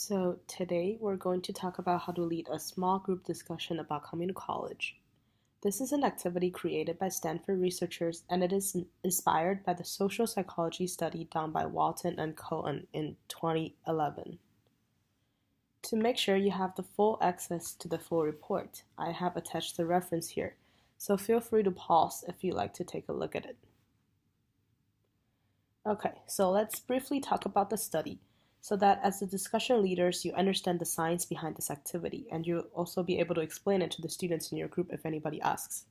So, today we're going to talk about how to lead a small group discussion about coming to college. This is an activity created by Stanford researchers and it is inspired by the social psychology study done by Walton and Cohen in 2011. To make sure you have the full access to the full report, I have attached the reference here, so feel free to pause if you'd like to take a look at it. Okay, so let's briefly talk about the study, so that as the discussion leaders, you understand the science behind this activity, and you'll also be able to explain it to the students in your group if anybody asks.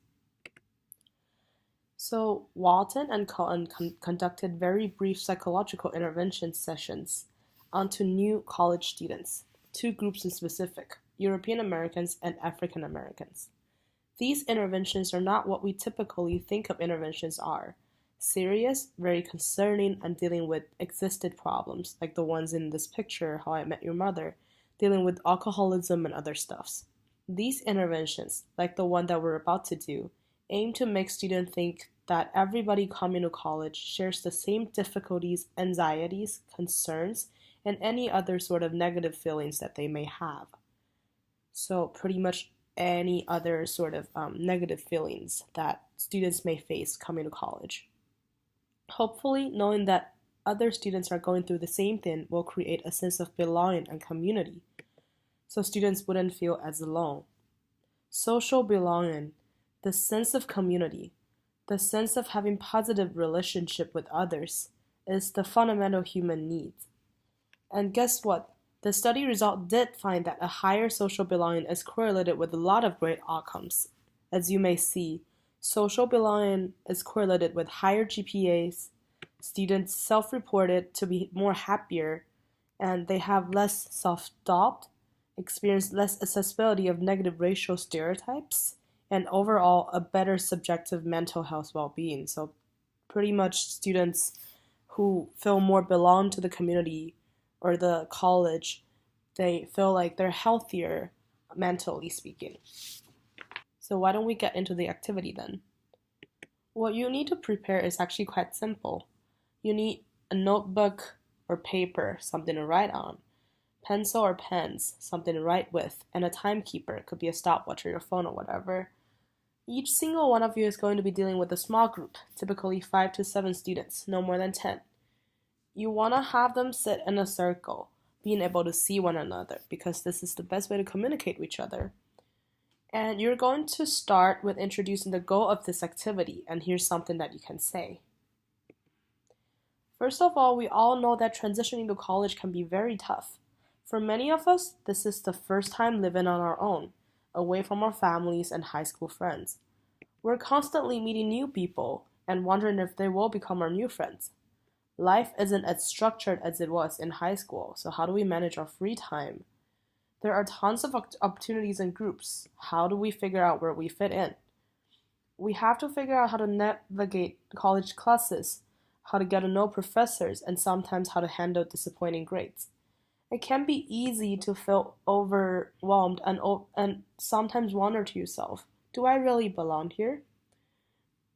So, Walton and Cohen conducted very brief psychological intervention sessions onto new college students, two groups in specific, European Americans and African Americans. These interventions are not what we typically think of interventions are. Serious, very concerning, and dealing with existed problems, like the ones in this picture, How I Met Your Mother, dealing with alcoholism and other stuffs. These interventions, like the one that we're about to do, aim to make students think that everybody coming to college shares the same difficulties, anxieties, concerns, and any other sort of negative feelings that they may have. So pretty much any other sort of negative feelings that students may face coming to college. Hopefully, knowing that other students are going through the same thing will create a sense of belonging and community, so students wouldn't feel as alone. Social belonging, the sense of community, the sense of having positive relationship with others is the fundamental human need. And guess what? The study result did find that a higher social belonging is correlated with a lot of great outcomes. As you may see, social belonging is correlated with higher GPAs, students self-reported to be more happier, and they have less self-doubt, experience less accessibility of negative racial stereotypes, and overall a better subjective mental health well-being. So pretty much students who feel more belong to the community or the college, they feel like they're healthier mentally speaking. So why don't we get into the activity then? What you need to prepare is actually quite simple. You need a notebook or paper, something to write on, pencil or pens, something to write with, and a timekeeper. It could be a stopwatch or your phone or whatever. Each single one of you is going to be dealing with a small group, typically 5 to 7 students, no more than 10. You want to have them sit in a circle, being able to see one another, because this is the best way to communicate with each other. And you're going to start with introducing the goal of this activity, and here's something that you can say. First of all, we all know that transitioning to college can be very tough. For many of us, this is the first time living on our own, away from our families and high school friends. We're constantly meeting new people and wondering if they will become our new friends. Life isn't as structured as it was in high school, so how do we manage our free time? There are tons of opportunities in groups. How do we figure out where we fit in? We have to figure out how to navigate college classes, how to get to know professors, and sometimes how to handle disappointing grades. It can be easy to feel overwhelmed and sometimes wonder to yourself, do I really belong here?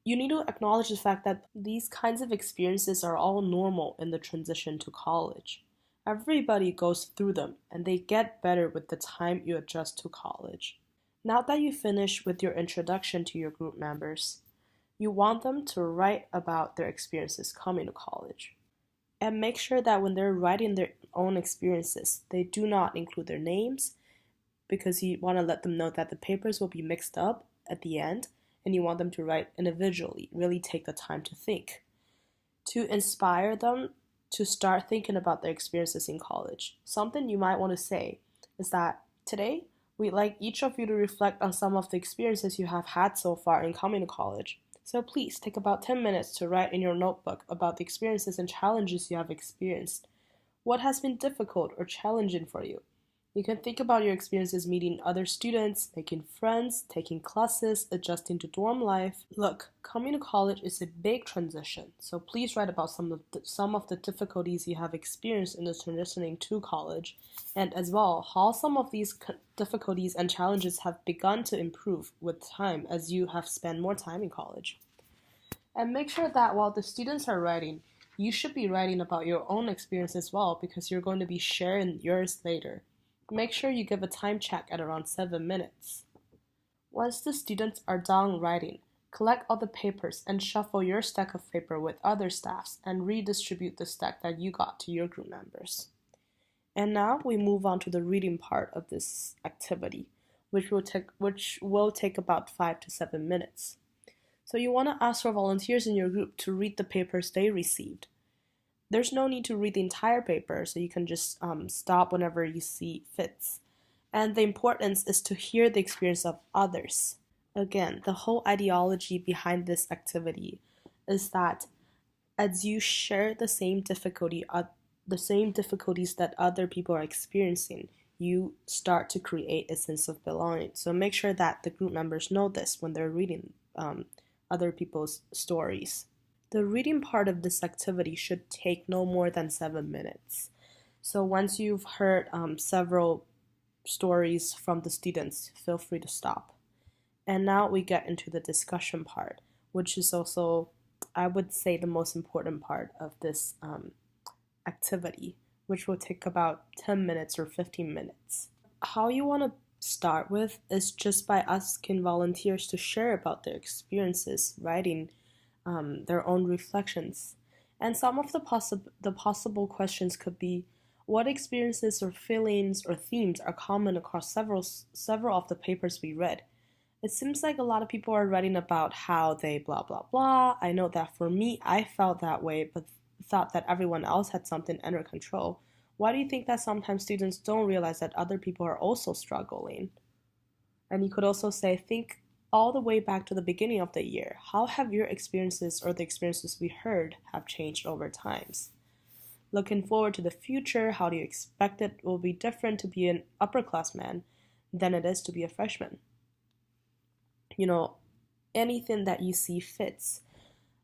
You need to acknowledge the fact that these kinds of experiences are all normal in the transition to college. Everybody goes through them, and they get better with the time you adjust to college. Now that you finish with your introduction to your group members, you want them to write about their experiences coming to college. And make sure that when they're writing their own experiences, they do not include their names, because you want to let them know that the papers will be mixed up at the end, and you want them to write individually, really take the time to think. To inspire them to start thinking about their experiences in college, something you might want to say is that today, we'd like each of you to reflect on some of the experiences you have had so far in coming to college. So please take about 10 minutes to write in your notebook about the experiences and challenges you have experienced. What has been difficult or challenging for you? You can think about your experiences meeting other students, making friends, taking classes, adjusting to dorm life. Look, coming to college is a big transition, so please write about some of the difficulties you have experienced in the transitioning to college, and as well, how some of these difficulties and challenges have begun to improve with time as you have spent more time in college. And make sure that while the students are writing, you should be writing about your own experience as well because you're going to be sharing yours later. Make sure you give a time check at around 7 minutes. Once the students are done writing, collect all the papers and shuffle your stack of paper with other staffs and redistribute the stack that you got to your group members. And now we move on to the reading part of this activity, which will take about 5 to 7 minutes. So you want to ask for volunteers in your group to read the papers they received. There's no need to read the entire paper, so you can just stop whenever you see fits. And the importance is to hear the experience of others. Again, the whole ideology behind this activity is that as you share the same difficulties that other people are experiencing, you start to create a sense of belonging. So make sure that the group members know this when they're reading other people's stories. The reading part of this activity should take no more than 7 minutes. So once you've heard several stories from the students, feel free to stop. And now we get into the discussion part, which is also, I would say, the most important part of this activity, which will take about 10 minutes or 15 minutes. How you want to start with is just by asking volunteers to share about their experiences, writing their own reflections. And some of the possible questions could be, what experiences or feelings or themes are common across several of the papers we read? It seems like a lot of people are writing about how they blah blah blah. I know that for me, I felt that way, but thought that everyone else had something under control. Why do you think that sometimes students don't realize that other people are also struggling? And you could also say, think all the way back to the beginning of the year. How have your experiences or the experiences we heard have changed over times? Looking forward to the future, how do you expect it will be different to be an upperclassman than it is to be a freshman? You know, anything that you see fits.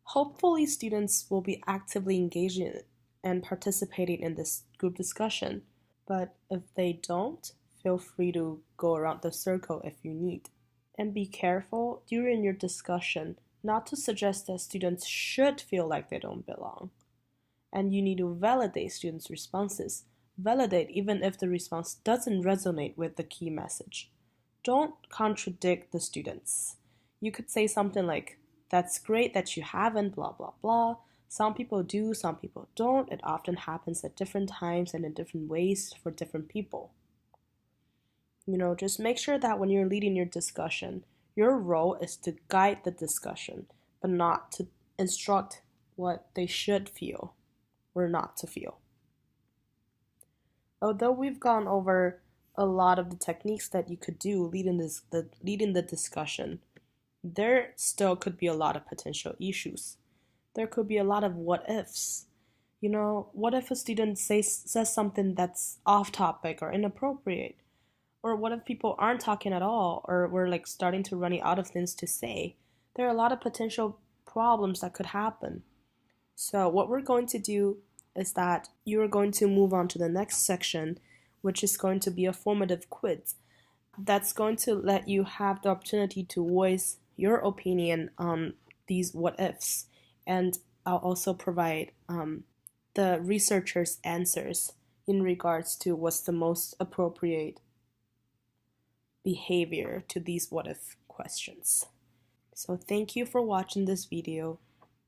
Hopefully students will be actively engaging and participating in this group discussion, but if they don't, feel free to go around the circle if you need. And be careful during your discussion not to suggest that students should feel like they don't belong. And you need to validate students' responses. Validate even if the response doesn't resonate with the key message. Don't contradict the students. You could say something like, that's great that you haven't, blah, blah, blah. Some people do, some people don't. It often happens at different times and in different ways for different people. Just make sure that when you're leading your discussion, your role is to guide the discussion, but not to instruct what they should feel or not to feel. Although we've gone over a lot of the techniques that you could do leading the discussion, there still could be a lot of potential issues. There could be a lot of what ifs. What if a student says something that's off topic or inappropriate? Or what if people aren't talking at all, or we're starting to running out of things to say? There are a lot of potential problems that could happen. So what we're going to do is that you are going to move on to the next section, which is going to be a formative quiz. That's going to let you have the opportunity to voice your opinion on these what ifs. And I'll also provide the researchers' answers in regards to what's the most appropriate behavior to these what if questions. So thank you for watching this video,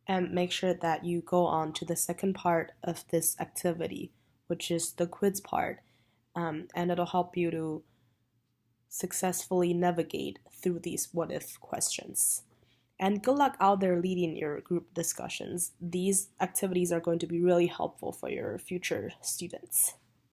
and make sure that you go on to the second part of this activity, which is the quiz part, and it'll help you to successfully navigate through these what if questions. And good luck out there leading your group discussions. These activities are going to be really helpful for your future students.